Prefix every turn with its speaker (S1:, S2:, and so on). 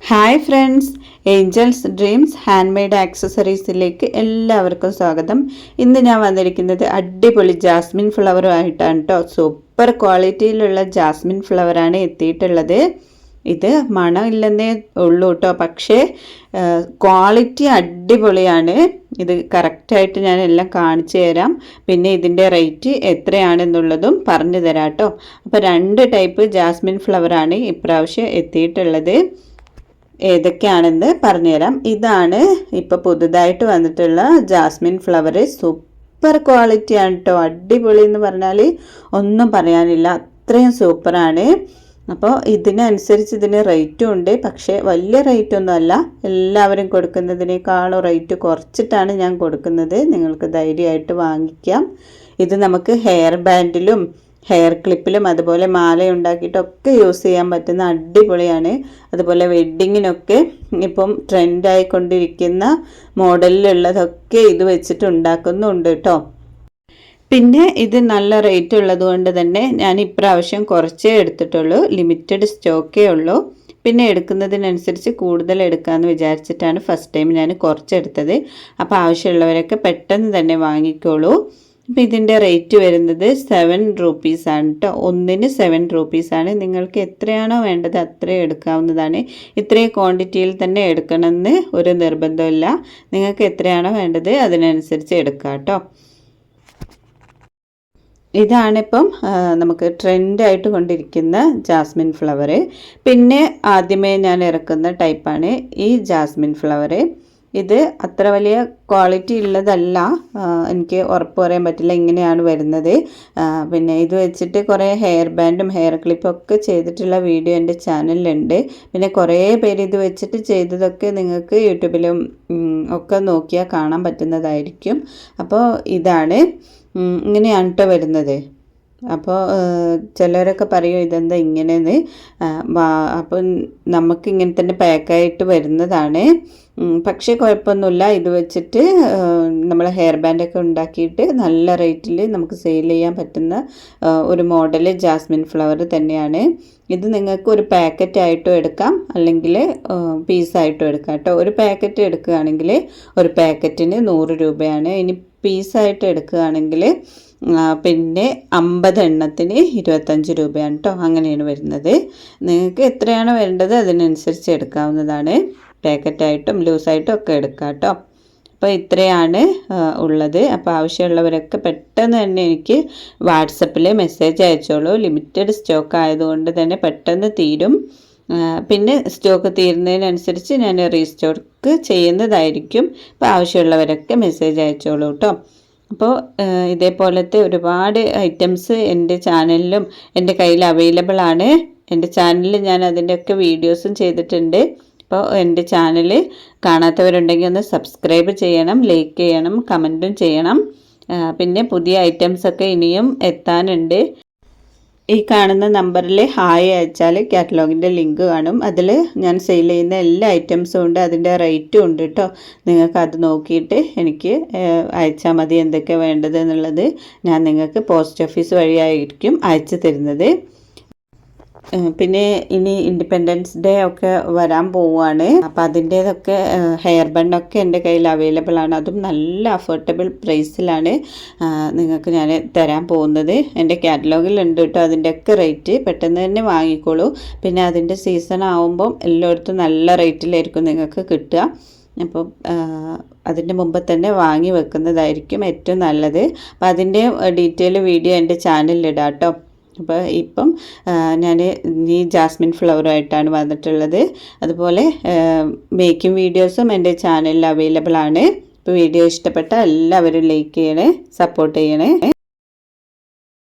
S1: Hi friends, Angels Dreams hand made ആക്സസറീസിലേക്ക് എല്ലാവർക്കും സ്വാഗതം. ഇന്ന് ഞാൻ വന്നിരിക്കുന്നത് അടിപൊളി ജാസ്മിൻ ഫ്ലവറുമായിട്ടാണ് കേട്ടോ. സൂപ്പർ ക്വാളിറ്റിയിലുള്ള ജാസ്മിൻ ഫ്ലവറാണ് എത്തിയിട്ടുള്ളത്. ഇത് മണമില്ലെന്നേ ഉള്ളൂ കേട്ടോ, പക്ഷേ ക്വാളിറ്റി അടിപൊളിയാണ്. ഇത് കറക്റ്റായിട്ട് ഞാൻ എല്ലാം കാണിച്ചു തരാം. പിന്നെ ഇതിൻ്റെ റേറ്റ് എത്രയാണെന്നുള്ളതും പറഞ്ഞു തരാം കേട്ടോ. അപ്പോൾ 2 ടൈപ്പ് ജാസ്മിൻ ഫ്ലവറാണ് ഇപ്രാവശ്യം എത്തിയിട്ടുള്ളത്. ഏതൊക്കെയാണെന്ന് പറഞ്ഞുതരാം. ഇതാണ് ഇപ്പോൾ പുതുതായിട്ട് വന്നിട്ടുള്ള ജാസ്മിൻ ഫ്ലവർ. സൂപ്പർ ക്വാളിറ്റിയാണ് കേട്ടോ. അടിപൊളി എന്ന് പറഞ്ഞാൽ ഒന്നും പറയാനില്ല, അത്രയും സൂപ്പറാണ്. അപ്പോൾ ഇതിനനുസരിച്ച് ഇതിന് റേറ്റും ഉണ്ട്, പക്ഷേ വലിയ റേറ്റൊന്നും അല്ല. എല്ലാവരും കൊടുക്കുന്നതിനേക്കാളും റേറ്റ് കുറച്ചിട്ടാണ് ഞാൻ കൊടുക്കുന്നത്. നിങ്ങൾക്ക് ധൈര്യമായിട്ട് വാങ്ങിക്കാം. ഇത് നമുക്ക് ഹെയർ ബാൻഡിലും ഹെയർ ക്ലിപ്പിലും അതുപോലെ മാല ഉണ്ടാക്കിയിട്ടൊക്കെ യൂസ് ചെയ്യാൻ പറ്റുന്ന അടിപൊളിയാണ്. അതുപോലെ വെഡ്ഡിങ്ങിനൊക്കെ ഇപ്പം ട്രെൻഡായിക്കൊണ്ടിരിക്കുന്ന മോഡലിലുള്ളതൊക്കെ ഇത് വെച്ചിട്ട് ഉണ്ടാക്കുന്നുണ്ട് കേട്ടോ. പിന്നെ ഇത് നല്ല റേറ്റ് ഉള്ളത് കൊണ്ട് തന്നെ ഞാൻ ഇപ്രാവശ്യം കുറച്ചേ എടുത്തിട്ടുള്ളൂ, ലിമിറ്റഡ് സ്റ്റോക്കേ ഉള്ളൂ. പിന്നെ എടുക്കുന്നതിനനുസരിച്ച് കൂടുതൽ എടുക്കാമെന്ന് വിചാരിച്ചിട്ടാണ് ഫസ്റ്റ് ടൈം ഞാൻ കുറച്ചെടുത്തത്. അപ്പോൾ ആവശ്യമുള്ളവരൊക്കെ പെട്ടെന്ന് തന്നെ വാങ്ങിക്കോളൂ. അപ്പോൾ ഇതിൻ്റെ റേറ്റ് വരുന്നത് 7 റുപ്പീസാണ് കേട്ടോ. ഒന്നിന് 7 റുപ്പീസാണ്. നിങ്ങൾക്ക് എത്രയാണോ വേണ്ടത് അത്രയും എടുക്കാവുന്നതാണ്. ഇത്രയും ക്വാണ്ടിറ്റിയിൽ തന്നെ എടുക്കണമെന്ന് ഒരു നിർബന്ധമില്ല. നിങ്ങൾക്ക് എത്രയാണോ വേണ്ടത് അതിനനുസരിച്ച് എടുക്കാം കേട്ടോ. ഇതാണിപ്പം നമുക്ക് ട്രെൻഡായിട്ട് കൊണ്ടിരിക്കുന്ന ജാസ്മിൻ ഫ്ലവർ. പിന്നെ ആദ്യമേ ഞാൻ ഇറക്കുന്ന ടൈപ്പാണ് ഈ ജാസ്മിൻ ഫ്ലവർ. ഇത് അത്ര വലിയ ക്വാളിറ്റി ഉള്ളതല്ല, എനിക്ക് ഉറപ്പ് പറയാൻ പറ്റില്ല ഇങ്ങനെയാണ് വരുന്നത്. പിന്നെ ഇത് വെച്ചിട്ട് കുറേ ഹെയർ ബാൻഡും ഹെയർ ക്ലിപ്പും ഒക്കെ ചെയ്തിട്ടുള്ള വീഡിയോ എൻ്റെ ചാനലിലുണ്ട്. പിന്നെ കുറേ പേര് ഇത് വെച്ചിട്ട് ചെയ്തതൊക്കെ നിങ്ങൾക്ക് യൂട്യൂബിലും ഒക്കെ നോക്കിയാൽ കാണാൻ പറ്റുന്നതായിരിക്കും. അപ്പോൾ ഇതാണ്, ഇങ്ങനെയാണ് കേട്ടോ വരുന്നത്. അപ്പോൾ ചിലരൊക്കെ പറയും ഇതെന്താ ഇങ്ങനെയെന്ന്. അപ്പം നമുക്ക് ഇങ്ങനെ തന്നെ പാക്കായിട്ട് വരുന്നതാണ്. പക്ഷേ കുഴപ്പമൊന്നുമില്ല. ഇത് വെച്ചിട്ട് നമ്മൾ ഹെയർ ബാൻഡൊക്കെ ഉണ്ടാക്കിയിട്ട് നല്ല റേറ്റിൽ നമുക്ക് സെയിൽ ചെയ്യാൻ പറ്റുന്ന ഒരു മോഡൽ ജാസ്മിൻ ഫ്ലവർ തന്നെയാണ്. ഇത് നിങ്ങൾക്ക് ഒരു പാക്കറ്റായിട്ടും എടുക്കാം, അല്ലെങ്കിൽ പീസായിട്ടും എടുക്കാം കേട്ടോ. ഒരു പാക്കറ്റ് എടുക്കുകയാണെങ്കിൽ ഒരു പാക്കറ്റിന് 100 രൂപയാണ്. ഇനി പീസായിട്ട് എടുക്കുകയാണെങ്കിൽ പിന്നെ 50 എണ്ണത്തിന് 25 രൂപയാണ് കേട്ടോ. അങ്ങനെയാണ് വരുന്നത്. നിങ്ങൾക്ക് എത്രയാണോ വേണ്ടത് അതിനനുസരിച്ച് എടുക്കാവുന്നതാണ്. പാക്കറ്റായിട്ടും ലൂസായിട്ടും ഒക്കെ എടുക്കാം കേട്ടോ. അപ്പോൾ ഇത്രയാണ് ഉള്ളത്. അപ്പോൾ ആവശ്യമുള്ളവരൊക്കെ പെട്ടെന്ന് തന്നെ എനിക്ക് വാട്സപ്പിൽ മെസ്സേജ് അയച്ചോളൂ. ലിമിറ്റഡ് സ്റ്റോക്ക് ആയതുകൊണ്ട് തന്നെ പെട്ടെന്ന് തീരും. പിന്നെ സ്റ്റോക്ക് തീരുന്നതിനനുസരിച്ച് ഞാൻ റീസ്റ്റോക്ക് ചെയ്യുന്നതായിരിക്കും. അപ്പോൾ ആവശ്യമുള്ളവരൊക്കെ മെസ്സേജ് അയച്ചോളൂ കേട്ടോ. അപ്പോൾ ഇതേപോലത്തെ ഒരുപാട് ഐറ്റംസ് എൻ്റെ ചാനലിലും എൻ്റെ കയ്യിൽ അവൈലബിൾ ആണ്. എൻ്റെ ചാനലിൽ ഞാൻ അതിൻ്റെയൊക്കെ വീഡിയോസും ചെയ്തിട്ടുണ്ട്. അപ്പോൾ എൻ്റെ ചാനൽ കാണാത്തവരുണ്ടെങ്കിൽ ഒന്ന് സബ്സ്ക്രൈബ് ചെയ്യണം, ലൈക്ക് ചെയ്യണം, കമൻറ്റും ചെയ്യണം. പിന്നെ പുതിയ ഐറ്റംസൊക്കെ ഇനിയും എത്താനുണ്ട്. ഈ കാണുന്ന നമ്പറിൽ ഹായ് അയച്ചാൽ കാറ്റലോഗിൻ്റെ ലിങ്ക് കാണും. അതിൽ ഞാൻ സെയിൽ ചെയ്യുന്ന എല്ലാ ഐറ്റംസും ഉണ്ട്, അതിൻ്റെ റേറ്റും ഉണ്ട് കേട്ടോ. നിങ്ങൾക്ക് അത് നോക്കിയിട്ട് എനിക്ക് അയച്ചാൽ മതി എന്തൊക്കെ വേണ്ടത് എന്നുള്ളത്. ഞാൻ നിങ്ങൾക്ക് പോസ്റ്റ് ഓഫീസ് വഴിയായിരിക്കും അയച്ചു തരുന്നത്. പിന്നെ ഇനി ഇൻഡിപെൻഡൻസ് ഡേ ഒക്കെ വരാൻ പോവുകയാണ്. അപ്പം അതിൻ്റേതൊക്കെ ഹെയർ ബണ്ണൊക്കെ എൻ്റെ കയ്യിൽ അവൈലബിൾ ആണ്. അതും നല്ല അഫോർഡബിൾ പ്രൈസിലാണ് നിങ്ങൾക്ക് ഞാൻ തരാൻ പോകുന്നത്. എൻ്റെ കാറ്റലോഗിൽ ഉണ്ട് കേട്ടോ അതിൻ്റെയൊക്കെ റേറ്റ്. പെട്ടെന്ന് തന്നെ വാങ്ങിക്കോളൂ. പിന്നെ അതിൻ്റെ സീസൺ ആവുമ്പം എല്ലായിടത്തും നല്ല റേറ്റിലായിരിക്കും നിങ്ങൾക്ക് കിട്ടുക. അപ്പോൾ അതിൻ്റെ മുമ്പ് തന്നെ വാങ്ങി വെക്കുന്നതായിരിക്കും ഏറ്റവും നല്ലത്. അപ്പോൾ അതിൻ്റെ ഡീറ്റെയിൽ വീഡിയോ എൻ്റെ ചാനലിലിടാം കേട്ടോ. അപ്പോൾ ഇപ്പം ഞാൻ ഈ ജാസ്മിൻ ഫ്ലവറുമായിട്ടാണ് വന്നിട്ടുള്ളത്. അതുപോലെ മേക്കിംഗ് വീഡിയോസും എൻ്റെ ചാനലിൽ അവൈലബിൾ ആണ്. അപ്പോൾ വീഡിയോ ഇഷ്ടപ്പെട്ടാൽ എല്ലാവരും ലൈക്ക് ചെയ്യണേ, സപ്പോർട്ട് ചെയ്യണേ.